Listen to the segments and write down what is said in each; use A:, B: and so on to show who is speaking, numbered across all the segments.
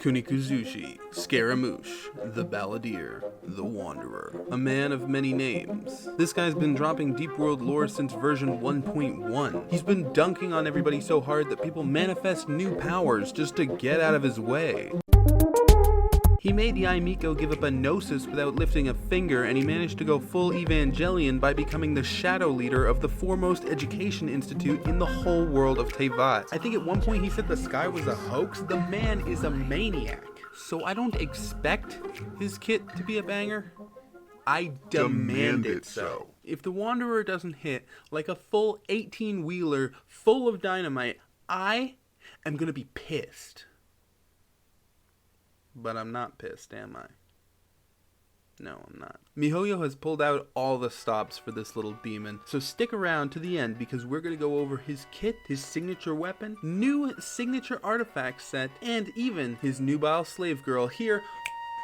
A: Kunikuzushi, Scaramouche, the Balladeer, the Wanderer, a man of many names. This guy's been dropping Deep World lore since version 1.1. He's been dunking on everybody so hard that people manifest new powers just to get out of his way. He made Yaimiko give up a gnosis without lifting a finger, and he managed to go full Evangelion by becoming the shadow leader of the foremost education institute in the whole world of Teyvat. I think at one point he said the sky was a hoax. The man is a maniac. So I don't expect his kit to be a banger. I demand it so. If the Wanderer doesn't hit like a full 18-wheeler full of dynamite, I am gonna be pissed. But I'm not pissed, am I? No, I'm not. MiHoYo has pulled out all the stops for this little demon, so stick around to the end because we're going to go over his kit, his signature weapon, new signature artifact set, and even his nubile slave girl here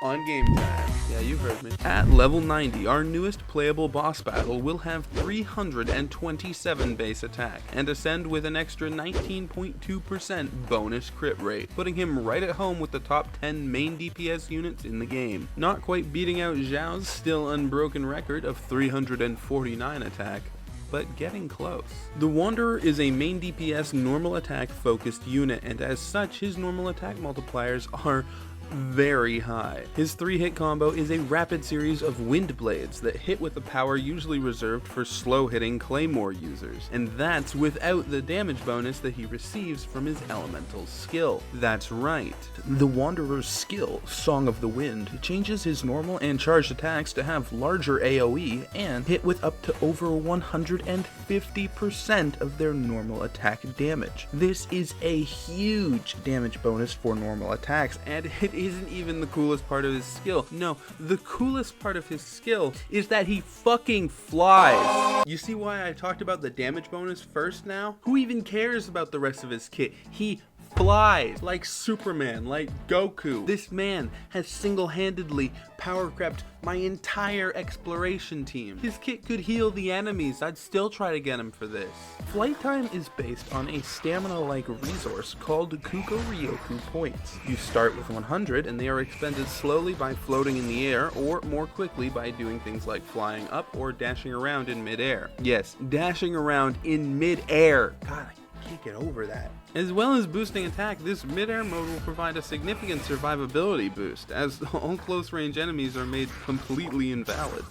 A: on Game Time. Yeah, you heard me. At level 90, our newest playable boss battle will have 327 base attack and ascend with an extra 19.2% bonus crit rate, putting him right at home with the top 10 main DPS units in the game. Not quite beating out Zhao's still unbroken record of 349 attack, but getting close. The Wanderer is a main DPS normal attack focused unit, and as such his normal attack multipliers are very high. His 3-hit combo is a rapid series of wind blades that hit with a power usually reserved for slow-hitting claymore users, and that's without the damage bonus that he receives from his elemental skill. That's right, the Wanderer's skill, Song of the Wind, changes his normal and charged attacks to have larger AoE and hit with up to over 150% of their normal attack damage. This is a huge damage bonus for normal attacks, and it isn't even the coolest part of his skill. No, the coolest part of his skill is that he fucking flies. You see why I talked about the damage bonus first now? Who even cares about the rest of his kit? He flies like Superman, like Goku. This man has single-handedly power crept my entire exploration team. His kit could heal the enemies. I'd still try to get him for this. Flight time is based on a stamina-like resource called Kuko-Ryoku points. You start with 100 and they are expended slowly by floating in the air or more quickly by doing things like flying up or dashing around in midair. Yes, dashing around in midair. God, I can't get over that. As well as boosting attack, this mid-air mode will provide a significant survivability boost, as all close-range enemies are made completely invalid.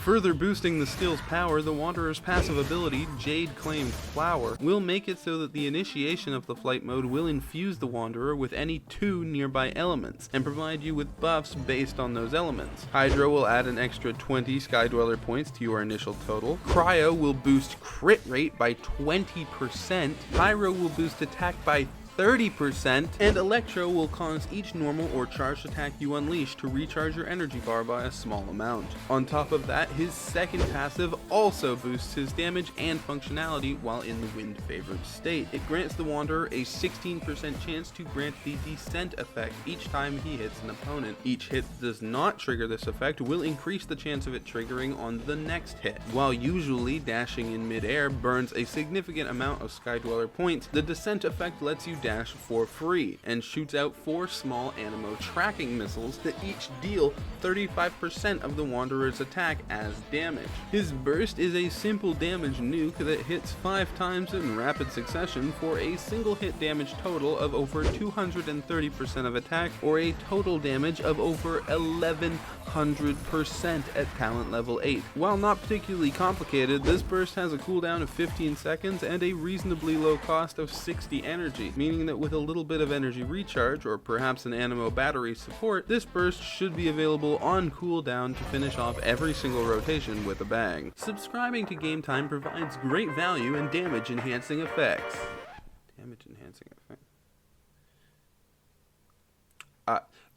A: Further boosting the skill's power, the Wanderer's passive ability, Jade Claimed Flower, will make it so that the initiation of the flight mode will infuse the Wanderer with any 2 nearby elements, and provide you with buffs based on those elements. Hydro will add an extra 20 Skydweller points to your initial total, Cryo will boost crit rate by 20%, Pyro will boost attack by 30%, and Electro will cause each normal or charged attack you unleash to recharge your energy bar by a small amount. On top of that, his second passive also boosts his damage and functionality while in the wind-favored state. It grants the Wanderer a 16% chance to grant the Descent effect each time he hits an opponent. Each hit that does not trigger this effect will increase the chance of it triggering on the next hit. While usually dashing in midair burns a significant amount of Skydweller points, the Descent effect lets you dash for free and shoots out 4 small Anemo tracking missiles that each deal 35% of the Wanderer's attack as damage. His burst is a simple damage nuke that hits 5 times in rapid succession for a single hit damage total of over 230% of attack, or a total damage of over 1100% at talent level 8. While not particularly complicated, this burst has a cooldown of 15 seconds and a reasonably low cost of 60 energy, meaning that with a little bit of energy recharge, or perhaps an Anemo battery support, this burst should be available on cooldown to finish off every single rotation with a bang. Subscribing to Game Time provides great value and damage enhancing effects.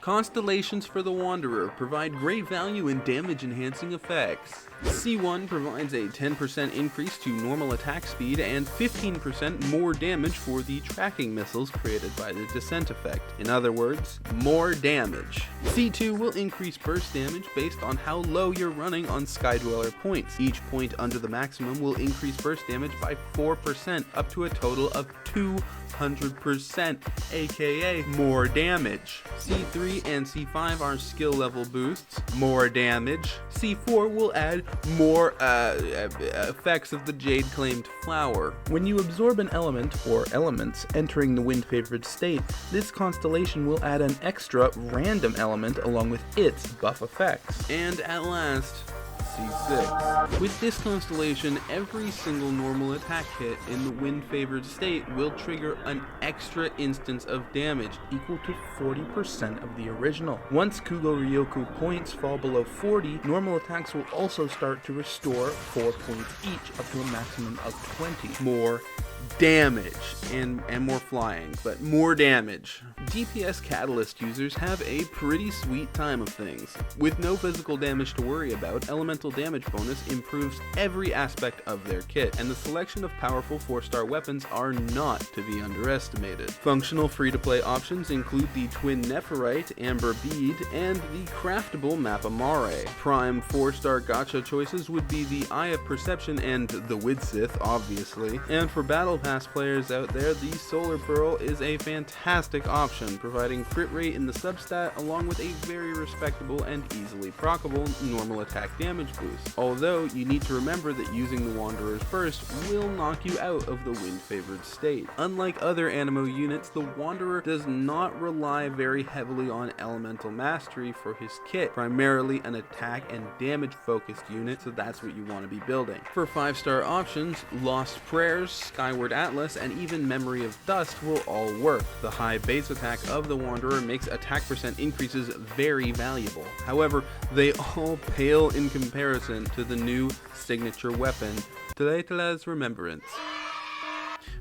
A: Constellations for the Wanderer provide great value in damage-enhancing effects. C1 provides a 10% increase to normal attack speed and 15% more damage for the tracking missiles created by the descent effect. In other words, more damage. C2 will increase burst damage based on how low you're running on Skydweller points. Each point under the maximum will increase burst damage by 4% up to a total of 200%, aka more damage. C3 and C5 are skill level boosts, more damage. C4 will add more effects of the Jade Claimed Flower. When you absorb an element or elements entering the wind favored state, this constellation will add an extra random element along with its buff effects. And at last, C6. With this constellation, every single normal attack hit in the wind favored state will trigger an extra instance of damage equal to 40% of the original. Once Kugo Ryoku points fall below 40, normal attacks will also start to restore 4 points each up to a maximum of 20. More damage and more flying, but more damage. DPS Catalyst users have a pretty sweet time of things. With no physical damage to worry about, elemental damage bonus improves every aspect of their kit, and the selection of powerful 4-star weapons are not to be underestimated. Functional free-to-play options include the Twin Nephirite, Amber Bead, and the craftable Mappa Mare. Prime 4-star gacha choices would be the Eye of Perception and the Widsith, obviously, and for Battle Pass players out there, the Solar Pearl is a fantastic option, providing crit rate in the substat along with a very respectable and easily proccable normal attack damage boost. Although you need to remember that using the Wanderer's Burst will knock you out of the wind favored state. Unlike other Anemo units, the Wanderer does not rely very heavily on elemental mastery for his kit, primarily an attack and damage focused unit, so that's what you want to be building. For 5-star options, Lost Prayers, Skyward Atlas, and even Memory of Dust will all work. The high base attack of the Wanderer makes attack percent increases very valuable. However, they all pale in comparison to the new signature weapon, Tallaytulah's Remembrance.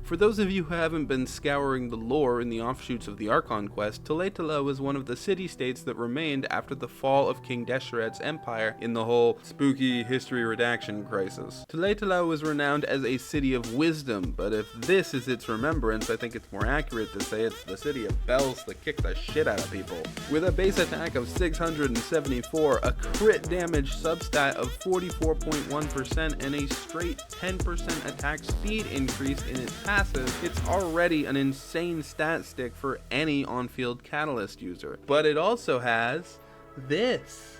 A: For those of you who haven't been scouring the lore in the offshoots of the Archon quest, Tallaytulah was one of the city-states that remained after the fall of King Desheret's empire in the whole spooky history redaction crisis. Tallaytulah was renowned as a city of wisdom, but if this is its remembrance, I think it's more accurate to say it's the city of bells that kick the shit out of people. With a base attack of 674, a crit damage substat of 44.1%, and a straight 10% attack speed increase in its passive, it's already an insane stat stick for any on-field Catalyst user. But it also has this.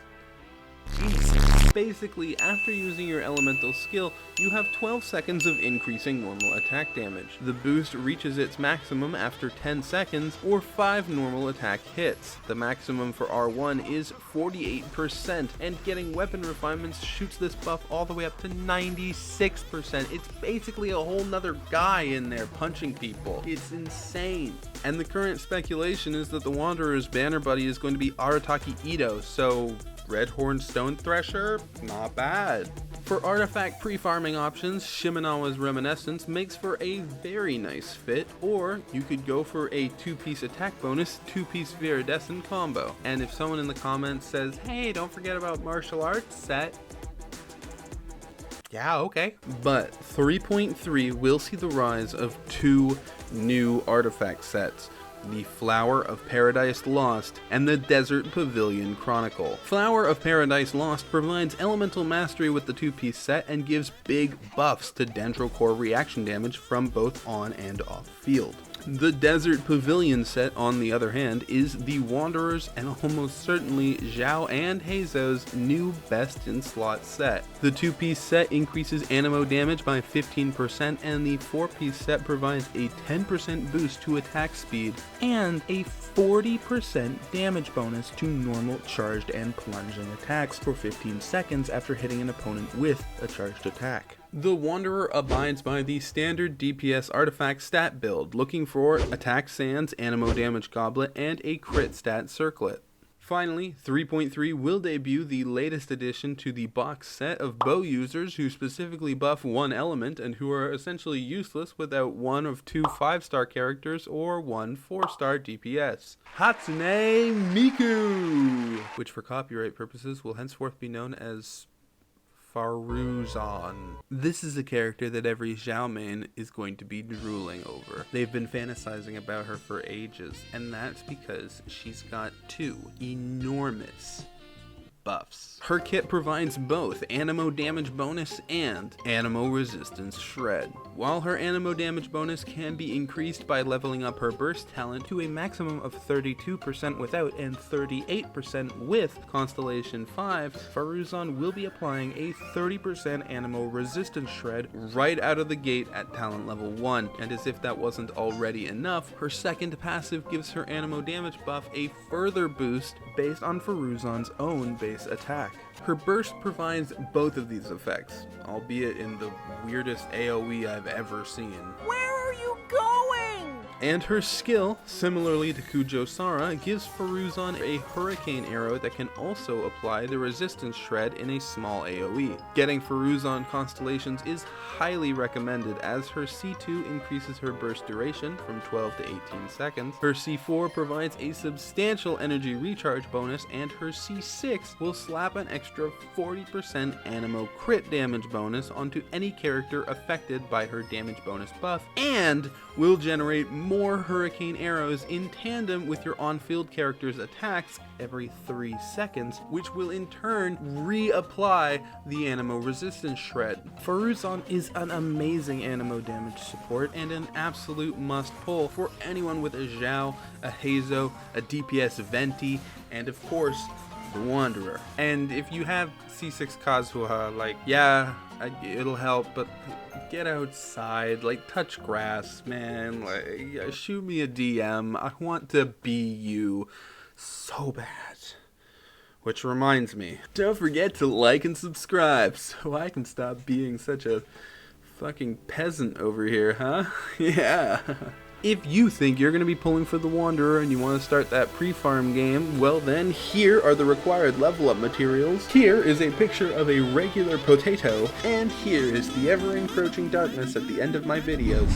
A: Jesus. Basically, after using your elemental skill, you have 12 seconds of increasing normal attack damage. The boost reaches its maximum after 10 seconds or 5 normal attack hits. The maximum for R1 is 48%, and getting weapon refinements shoots this buff all the way up to 96%. It's basically a whole nother guy in there punching people. It's insane. And the current speculation is that the Wanderer's banner buddy is going to be Arataki Ito, so Redhorn Stone Thresher? Not bad. For artifact pre-farming options, Shimenawa's Reminiscence makes for a very nice fit, or you could go for a 2-piece attack bonus, 2-piece Viridescent combo. And if someone in the comments says, hey, don't forget about martial arts set, yeah, okay. But 3.3 will see the rise of 2 new artifact sets: the Flower of Paradise Lost and the Desert Pavilion Chronicle. Flower of Paradise Lost provides elemental mastery with the 2-piece set and gives big buffs to Dendro Core reaction damage from both on and off field. The Desert Pavilion set, on the other hand, is the Wanderer's and almost certainly Zhao and Heizo's new best-in-slot set. The 2-piece set increases Anemo damage by 15%, and the 4-piece set provides a 10% boost to attack speed and a 40% damage bonus to normal charged and plunging attacks for 15 seconds after hitting an opponent with a charged attack. The Wanderer abides by the standard DPS artifact stat build, looking for attack sands, Anemo damage goblet, and a crit stat circlet. Finally, 3.3 will debut the latest addition to the box set of bow users who specifically buff one element and who are essentially useless without one of two 5-star characters or one 4-star DPS. Hatsune Miku! Which for copyright purposes will henceforth be known as Faruzan. This is a character that every Xiao main is going to be drooling over. They've been fantasizing about her for ages, and that's because she's got two enormous buffs. Her kit provides both Anemo damage bonus and Anemo resistance shred. While her Anemo damage bonus can be increased by leveling up her burst talent to a maximum of 32% without and 38% with Constellation 5, Faruzan will be applying a 30% Anemo resistance shred right out of the gate at talent level 1. And as if that wasn't already enough, her second passive gives her Anemo damage buff a further boost based on Faruzan's own base attack. Her burst provides both of these effects, albeit in the weirdest AoE I've ever seen.
B: Where are you going?
A: And her skill, similarly to Kujo-Sara, gives Faruzan a hurricane arrow that can also apply the resistance shred in a small AoE. Getting Faruzan constellations is highly recommended as her C2 increases her burst duration from 12 to 18 seconds, her C4 provides a substantial energy recharge bonus, and her C6 will slap an extra 40% Anemo crit damage bonus onto any character affected by her damage bonus buff, and will generate more hurricane arrows in tandem with your on-field character's attacks every 3 seconds, which will in turn reapply the Anemo resistance shred. Faruzan is an amazing Anemo damage support and an absolute must-pull for anyone with a Xiao, a Heizo, a DPS Venti, and of course, the Wanderer. And if you have C6 Kazuha, like, yeah, it'll help, but get outside, like, touch grass, man, like, shoot me a DM, I want to be you so bad. Which reminds me, don't forget to like and subscribe so I can stop being such a fucking peasant over here, huh? Yeah. If you think you're going to be pulling for the Wanderer and you want to start that pre-farm game, well then, here are the required level up materials. Here is a picture of a regular potato, and here is the ever-encroaching darkness at the end of my videos.